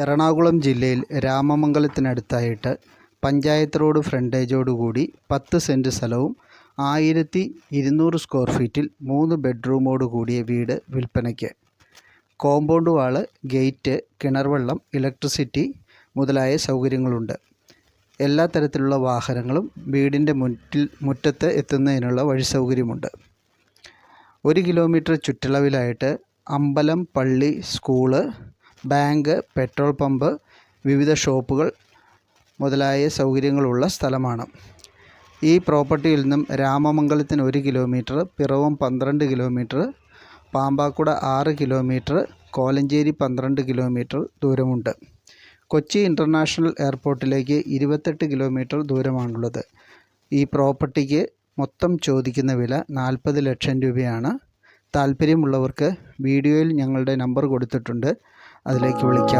എറണാകുളം ജില്ലയിൽ രാമമംഗലത്തിനടുത്തായിട്ട് panchayat road ഫ്രണ്ടേജോടുകൂടി 10 cent സ്ഥലവും 1200 square ഫീറ്റിൽ 3 ബെഡ്റൂമോട് കൂടിയ വീട് വിൽപ്പനയ്ക്ക്. കോമ്പൗണ്ട് വാള്, ഗേറ്റ്, കിണർവെള്ളം, ഇലക്ട്രിസിറ്റി മുതലായ സൗകര്യങ്ങളുണ്ട്. എല്ലാ തരത്തിലുള്ള വാഹനങ്ങളും വീടിൻ്റെ മുറ്റത്ത് എത്തുന്നതിനുള്ള വഴി സൗകര്യമുണ്ട്. 1 കിലോമീറ്റർ ചുറ്റളവിലായിട്ട് അമ്പലം, പള്ളി, സ്കൂള്, ബാങ്ക്, പെട്രോൾ പമ്പ്, വിവിധ ഷോപ്പുകൾ മുതലായ സൗകര്യങ്ങളുള്ള സ്ഥലമാണ്. ഈ പ്രോപ്പർട്ടിയിൽ നിന്നും രാമമംഗലത്തിന് 1 kilometre, Piravom 12 kilometre, Pampakuda 6 kilometre, Kolenchery 12 kilometre ദൂരമുണ്ട്. കൊച്ചി ഇൻ്റർനാഷണൽ എയർപോർട്ടിലേക്ക് 28 കിലോമീറ്റർ ദൂരമാണുള്ളത്. ഈ പ്രോപ്പർട്ടിക്ക് മൊത്തം ചോദിക്കുന്ന വില 40 ലക്ഷം രൂപയാണ്. താല്പര്യമുള്ളവർക്ക് വീഡിയോയിൽ ഞങ്ങളുടെ നമ്പർ കൊടുത്തിട്ടുണ്ട്, അതിലേക്ക് വിളിക്കാം.